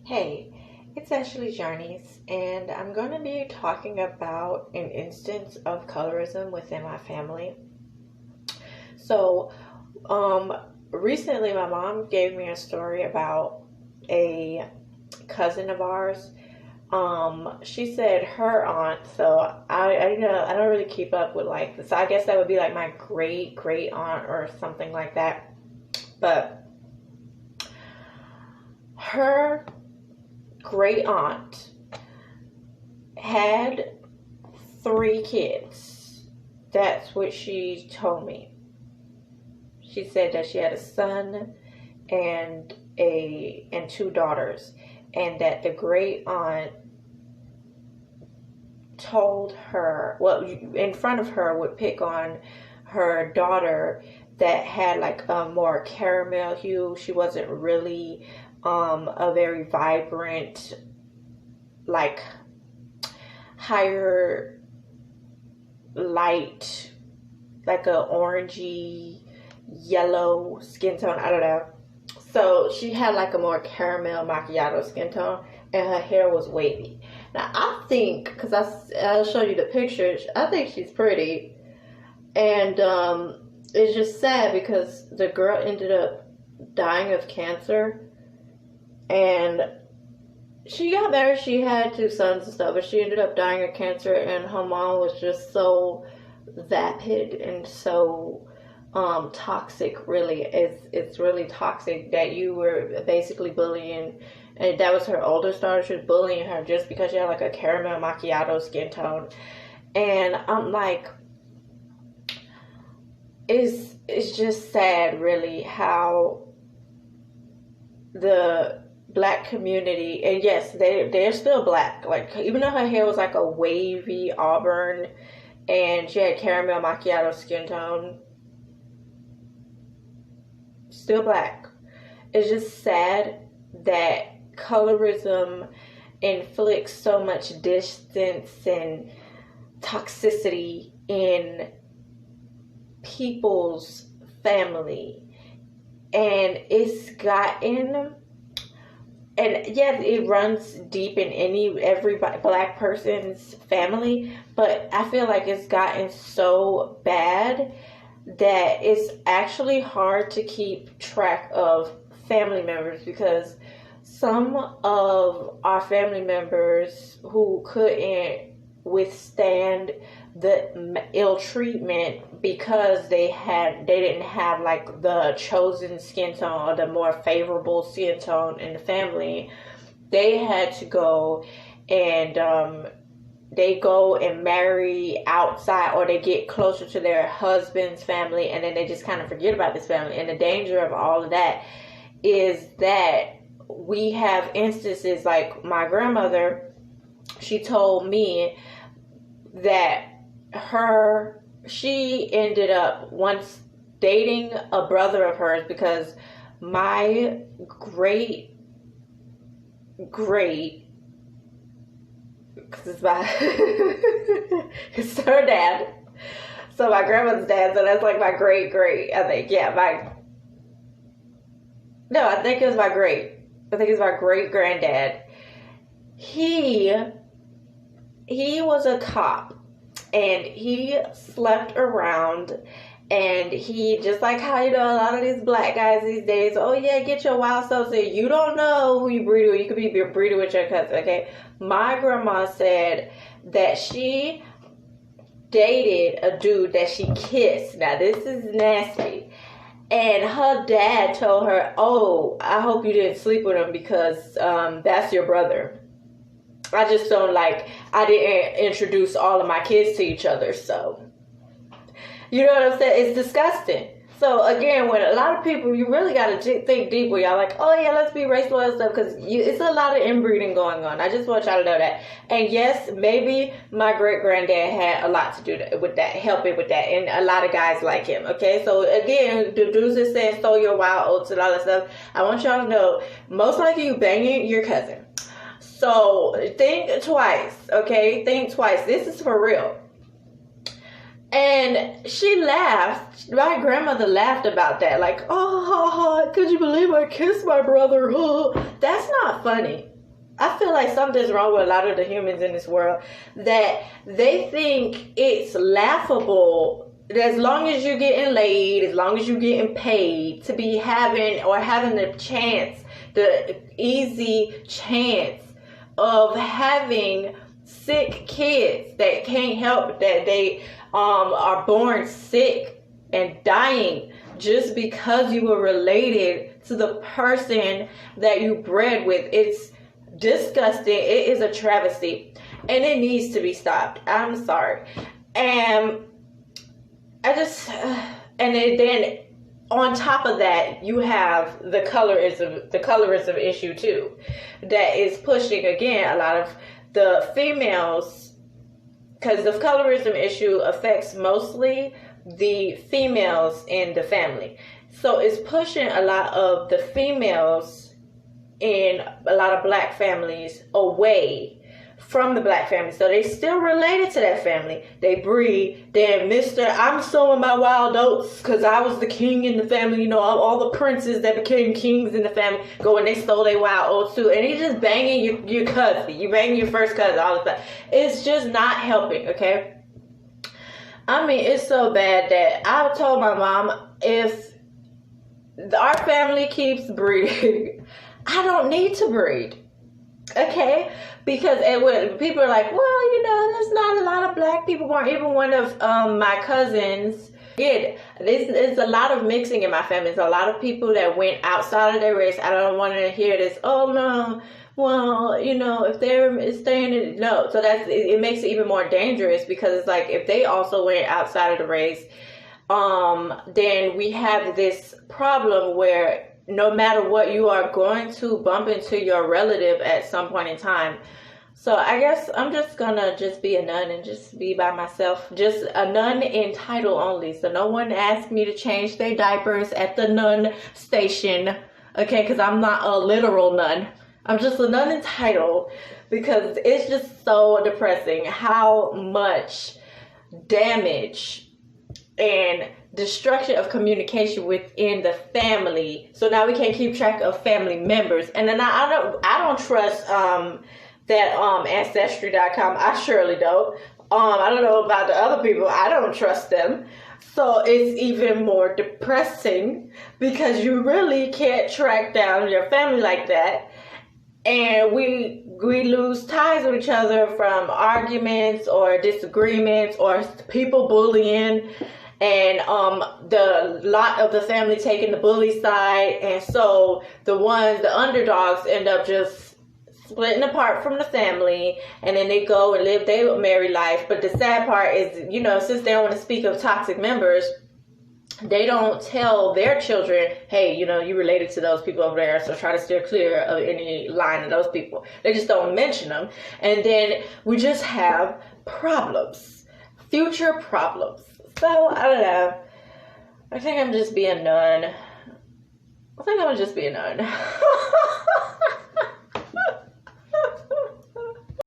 Hey, it's Ashley Jarnies, and I'm going to be talking about an instance of colorism within my family. So, um, recently my mom gave me a story about a cousin of ours. She said her aunt, so I don't really keep up with like this. I guess that would be like my great aunt or something like that. But her great aunt had three kids. That's what she told me. She said that she had a son and two daughters, and that the great aunt told her, well, in front of her, would pick on her daughter that had like a more caramel hue. She wasn't really a very vibrant, like higher light, like a orangey yellow skin tone. I don't know. So she had like a more caramel macchiato skin tone, and her hair was wavy. Now I think, because I'll show you the pictures, I think she's pretty, and it's just sad because the girl ended up dying of cancer, and she got married. She had two sons and stuff, but she ended up dying of cancer, and her mom was just so vapid and so toxic. Really, it's really toxic that you were basically bullying, and that was her oldest daughter. She was bullying her just because she had like a caramel macchiato skin tone, and I'm like, it's just sad, really, how the black community, and yes, they're still black. Like, even though her hair was like a wavy auburn and she had caramel macchiato skin tone, still black. It's just sad that colorism inflicts so much distance and toxicity in people's family, and it's gotten, and yes, it runs deep in every black person's family, but I feel like it's gotten so bad that it's actually hard to keep track of family members, because some of our family members who couldn't withstand the ill treatment because they didn't have like the chosen skin tone or the more favorable skin tone in the family, they had to go and they go and marry outside, or they get closer to their husband's family, and then they just kind of forget about this family. And the danger of all of that is that we have instances like my grandmother. She told me that she ended up once dating a brother of hers, because my great because it's my it's her dad, so my grandmother's dad, so that's like my great I think, yeah, I think it was my great granddad. He was a cop, and he slept around, and he, just like how, a lot of these black guys these days, oh yeah, get your wild stuff, so you don't know who you breed with. You could be breeding with your cousin. Okay, my grandma said that she dated a dude that she kissed. Now this is nasty. And her dad told her, oh, I hope you didn't sleep with him, because that's your brother. I didn't introduce all of my kids to each other, so. You know what I'm saying? It's disgusting. So, again, when a lot of people, you really got to think deep where y'all like, oh, yeah, let's be racial and stuff, because it's a lot of inbreeding going on. I just want y'all to know that. And, yes, maybe my great-granddad had a lot to do with that, helping with that, and a lot of guys like him, okay? So, again, the dudes that said, sow your wild oats and all that stuff, I want y'all to know, most likely you banging your cousin. So, think twice, okay? Think twice. This is for real. And she laughed. My grandmother laughed about that. Like, oh, could you believe I kissed my brother? That's not funny. I feel like something's wrong with a lot of the humans in this world, that they think it's laughable that as long as you're getting laid, as long as you're getting paid, to be having the chance, the easy chance of having sick kids that can't help, that they are born sick and dying just because you were related to the person that you bred with. It's disgusting. It is a travesty, and it needs to be stopped. I'm sorry. And I just and then on top of that, you have the colorism issue too, that is pushing again a lot of the females, because the colorism issue affects mostly the females in the family. So it's pushing a lot of the females in a lot of black families away from the black family. So they still related to that family. They breed. Then I'm sowing my wild oats because I was the king in the family. You know, all the princes that became kings in the family go and they stole their wild oats too. And you just banging your cousin. You banging your first cousin all the time. It's just not helping, okay? I mean, it's so bad that I told my mom, if our family keeps breeding, I don't need to breed, okay? Because when people are like, well, you know, there's not a lot of black people born. Even one of my cousins did. There's a lot of mixing in my family. There's a lot of people that went outside of their race. I don't want to hear this, oh, no, well, you know, if they're staying in, no. So it makes it even more dangerous, because it's like if they also went outside of the race, then we have this problem where no matter what, you are going to bump into your relative at some point in time. So I guess I'm just gonna be a nun and just be by myself. Just a nun in title only. So no one asked me to change their diapers at the nun station. Okay, because I'm not a literal nun. I'm just a nun in title, because it's just so depressing how much damage and destruction of communication within the family. So now we can't keep track of family members. And then I don't trust that ancestry.com. I surely don't. I don't know about the other people. I don't trust them. So it's even more depressing, because you really can't track down your family like that. And we lose ties with each other from arguments or disagreements or people bullying, and the lot of the family taking the bully side, and so the underdogs end up just splitting apart from the family, and then they go and live their married life. But the sad part is, you know, since they don't want to speak of toxic members, they don't tell their children, hey, you know, you related to those people over there, so try to steer clear of any line of those people. They just don't mention them. And then we just have problems, future problems. So, I don't know. I think I'm just being a nun.